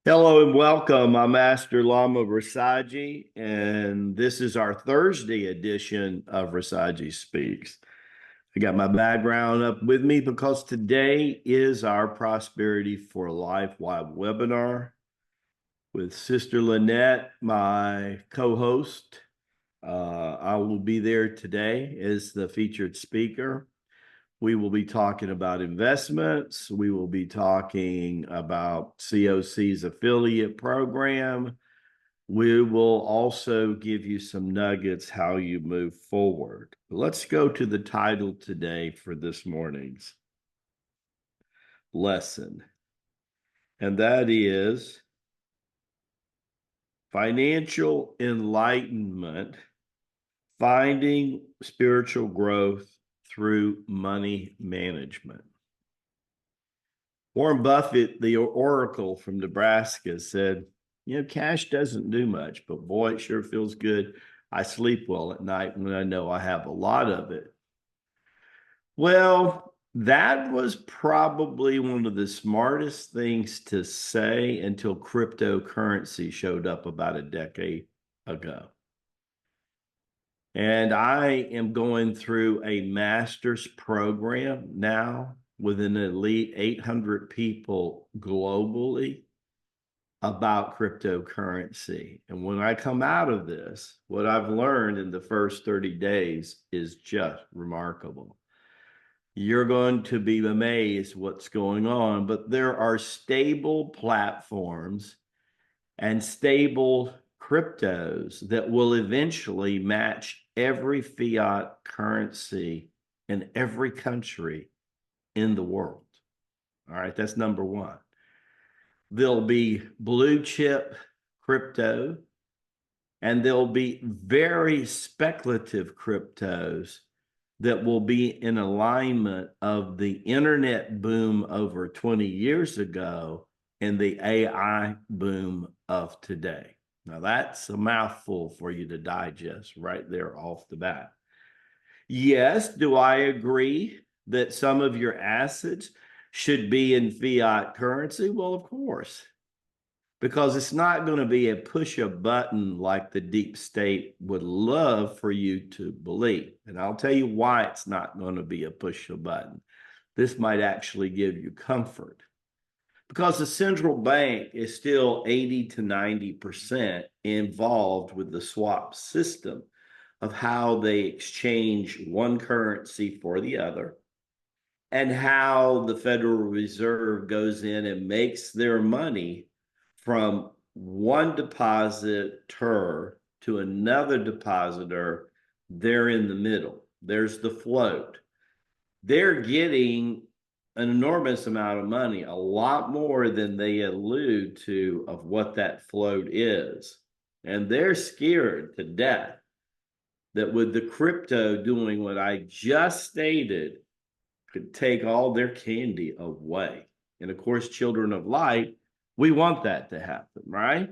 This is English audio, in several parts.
Hello and welcome. I'm Master Lama Rasaji, and this is our Thursday edition of Rasaji Speaks. I got my background up with me because today is our Prosperity for Life live webinar with Sister Lynette, my co-host. I will be there today as the featured speaker. We will be talking about investments. We will be talking about COC's affiliate program. We will also give you some nuggets how you move forward. Let's go to the title today for this morning's lesson, and that is Financial Enlightenment, Finding Spiritual Growth Through Money Management. Warren Buffett, the oracle from Nebraska, said, cash doesn't do much, but boy, it sure feels good. I sleep well at night when I know I have a lot of it. Well, that was probably one of the smartest things to say until cryptocurrency showed up about a decade ago. And I am going through a master's program now with an elite 800 people globally about cryptocurrency. And when I come out of this, what I've learned in the first 30 days is just remarkable. You're going to be amazed what's going on, but there are stable platforms and stable cryptos that will eventually match every fiat currency in every country in the world. All right, that's number one. There'll be blue chip crypto, and there'll be very speculative cryptos that will be in alignment of the internet boom over 20 years ago and the AI boom of today. Now, that's a mouthful for you to digest right there off the bat. Yes, do I agree that some of your assets should be in fiat currency? Well, of course, because it's not going to be a push a button like the deep state would love for you to believe. And I'll tell you why it's not going to be a push a button. This might actually give you comfort because the central bank is still 80 to 90% involved with the swap system of how they exchange one currency for the other and how the Federal Reserve goes in and makes their money from one depositor to another depositor. They're in the middle. There's the float. They're getting an enormous amount of money, a lot more than they allude to of what that float is. And they're scared to death that with the crypto doing what I just stated, could take all their candy away. And of course, children of light, we want that to happen, right?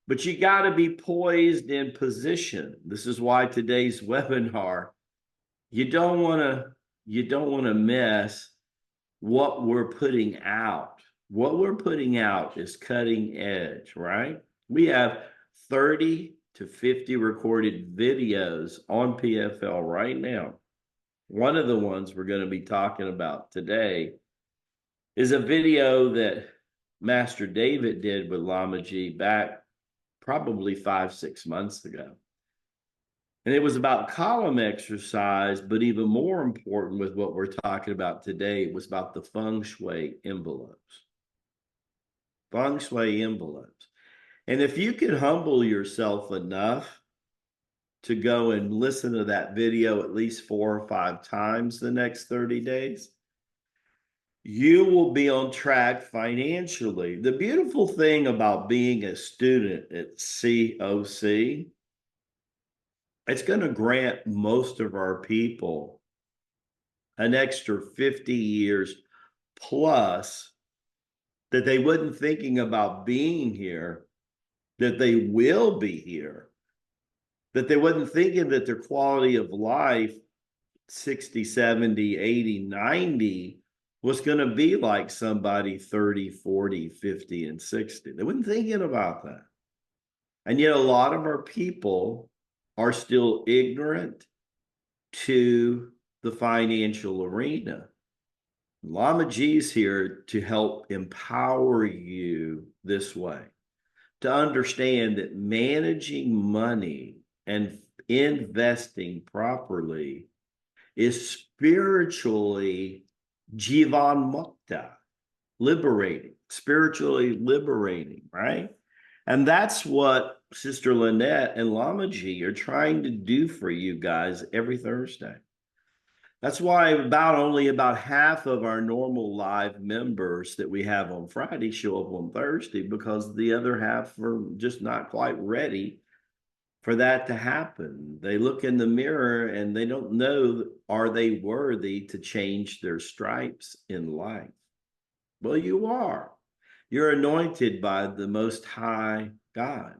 But you got to be poised in position. This is why today's webinar, you don't want to miss what we're putting out. What we're putting out is cutting edge, right? We have 30 to 50 recorded videos on PFL right now. One of the ones we're going to be talking about today is a video that Master David did with Lama G back probably 5-6 months ago. And it was about column exercise, but even more important with what we're talking about today, it was about the feng shui envelopes. Feng shui envelopes. And if you could humble yourself enough to go and listen to that video at least 4 or 5 times the next 30 days, you will be on track financially. The beautiful thing about being a student at COC, it's going to grant most of our people an extra 50 years plus that they wasn't thinking about being here, that they will be here, that they wasn't thinking that their quality of life 60, 70, 80, 90 was going to be like somebody 30, 40, 50, and 60. They weren't thinking about that. And yet, a lot of our people are still ignorant to the financial arena. Lama G is here to help empower you this way, to understand that managing money and investing properly is spiritually jivan mukta, liberating, spiritually liberating, right? And that's what Sister Lynette and Lama G are trying to do for you guys every Thursday. That's why only about half of our normal live members that we have on Friday show up on Thursday, because the other half are just not quite ready for that to happen. They look in the mirror and they don't know, are they worthy to change their stripes in life? Well, you are. You're anointed by the Most High God.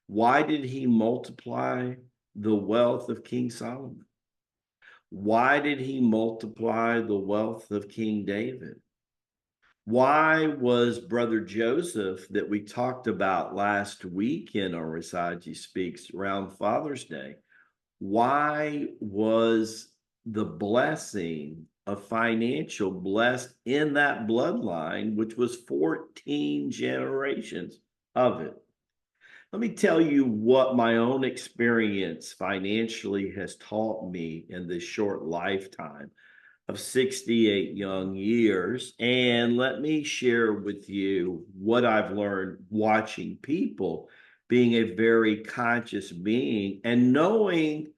Why did he multiply the wealth of King Solomon? Why did he multiply the wealth of King David? Why was Brother Joseph, that we talked about last week in our Rasaji Speaks around Father's Day, why was the blessing of financial blessed in that bloodline, which was 14 generations of it? Let me tell you what my own experience financially has taught me in this short lifetime of 68 young years. And let me share with you what I've learned watching people, being a very conscious being and knowing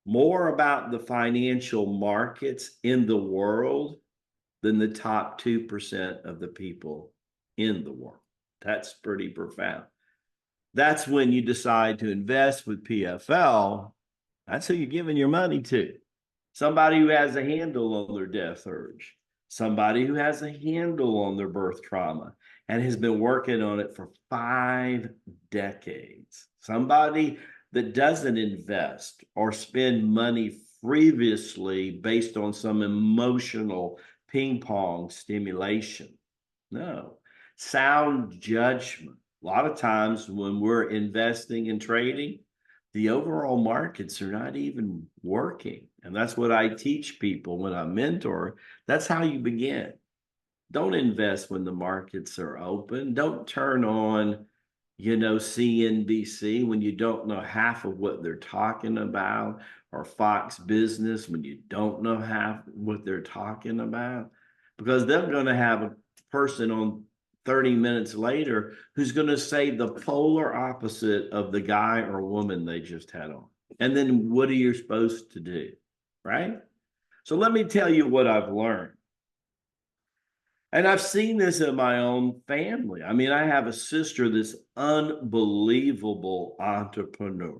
more about the financial markets in the world than the top 2% of the people in the world. That's pretty profound. That's when you decide to invest with PFL. That's who you're giving your money to. Somebody who has a handle on their death urge, somebody who has a handle on their birth trauma and has been working on it for 5 decades. Somebody that doesn't invest or spend money frivolously based on some emotional ping pong stimulation. No, sound judgment. A lot of times when we're investing and trading, the overall markets are not even working. And that's what I teach people when I mentor. That's how you begin. Don't invest when the markets are open. Don't turn on, CNBC when you don't know half of what they're talking about, or Fox Business when you don't know half what they're talking about, because they're going to have a person on 30 minutes later who's going to say the polar opposite of the guy or woman they just had on. And then what are you supposed to do? Right? So let me tell you what I've learned. And I've seen this in my own family. I mean, I have a sister that's unbelievable entrepreneur,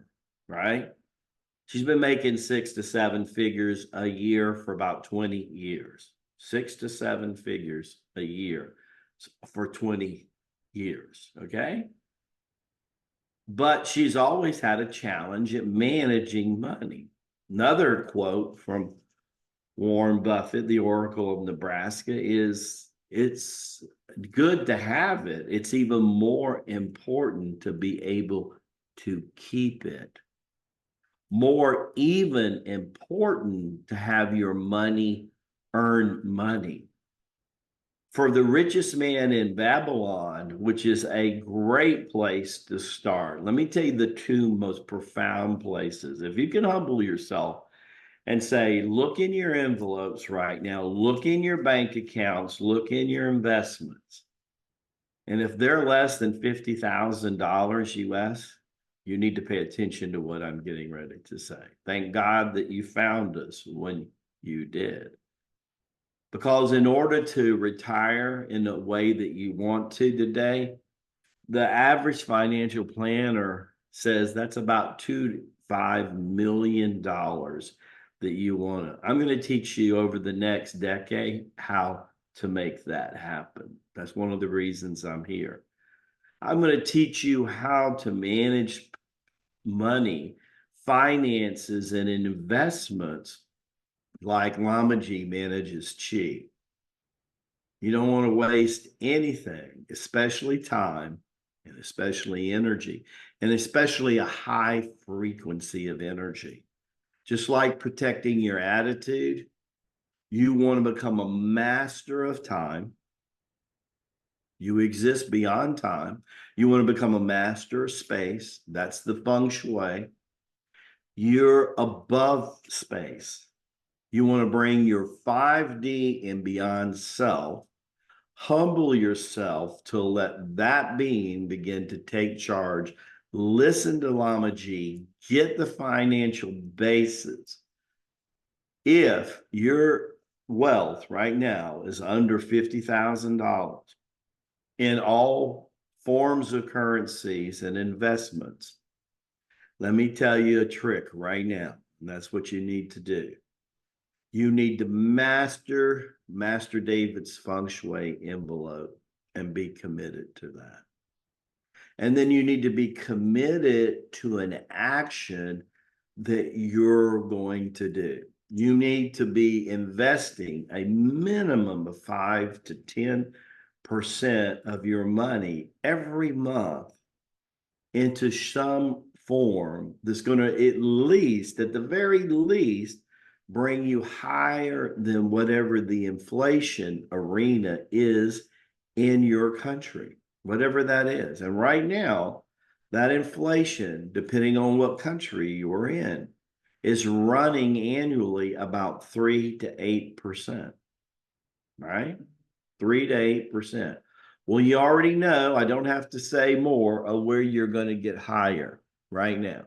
right? She's been making 6 to 7 figures a year for about 20 years. 6 to 7 figures a year for 20 years, okay? But she's always had a challenge at managing money. Another quote from Warren Buffett, the Oracle of Nebraska, is it's good to have it. It's even more important to be able to keep it. More even important to have your money earn money. For the richest man in Babylon, which is a great place to start, let me tell you the two most profound places. If you can humble yourself and say, look in your envelopes right now, look in your bank accounts, look in your investments. And if they're less than $50,000 US, you need to pay attention to what I'm getting ready to say. Thank God that you found us when you did. Because in order to retire in the way that you want to today, the average financial planner says that's about $2 to $5 million that you want to. I'm going to teach you over the next decade how to make that happen. That's one of the reasons I'm here. I'm going to teach you how to manage money, finances, and investments like Lama G manages chi. You don't want to waste anything, especially time and especially energy, and especially a high frequency of energy. Just like protecting your attitude, you want to become a master of time. You exist beyond time. You want to become a master of space. That's the feng shui. You're above space. You want to bring your 5D and beyond self, humble yourself to let that being begin to take charge. Listen to Lama G, get the financial basis. If your wealth right now is under $50,000 in all forms of currencies and investments, let me tell you a trick right now. And that's what you need to do. You need to master David's feng shui envelope and be committed to that. And then you need to be committed to an action that you're going to do. You need to be investing a minimum of 5 to 10% of your money every month into some form that's going to, at least, at the very least, bring you higher than whatever the inflation arena is in your country, whatever that is. And right now, that inflation, depending on what country you're in, is running annually about 3 to 8%, right? 3 to 8%. Well, you already know, I don't have to say more of where you're going to get higher right now.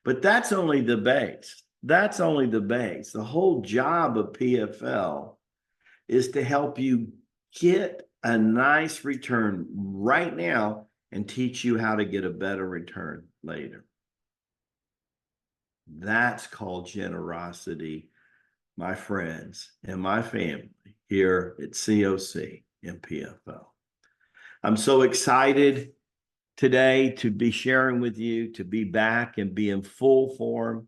But that's only the base. That's only the base. The whole job of PFL is to help you get a nice return right now and teach you how to get a better return later. That's called generosity, my friends and my family here at COC and PFL. I'm so excited today to be sharing with you, to be back and be in full form.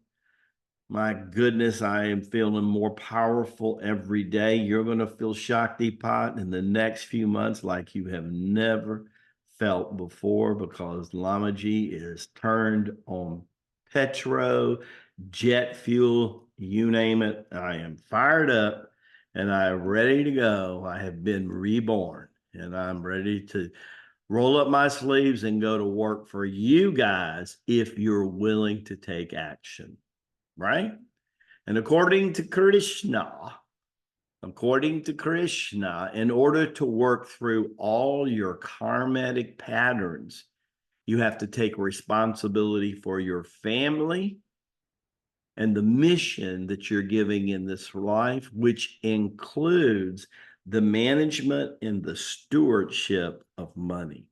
My goodness, I am feeling more powerful every day. You're going to feel Shaktipat in the next few months like you have never felt before, because Lamaji is turned on petro, jet fuel, you name it. I am fired up and I am ready to go. I have been reborn and I'm ready to roll up my sleeves and go to work for you guys if you're willing to take action. Right? And according to Krishna, in order to work through all your karmatic patterns, you have to take responsibility for your family and the mission that you're giving in this life, which includes the management and the stewardship of money.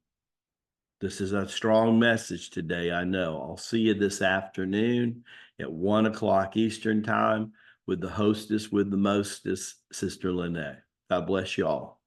This is a strong message today, I know. I'll see you this afternoon at 1 o'clock Eastern time with the hostess with the mostest, Sister Lynette. God bless you all.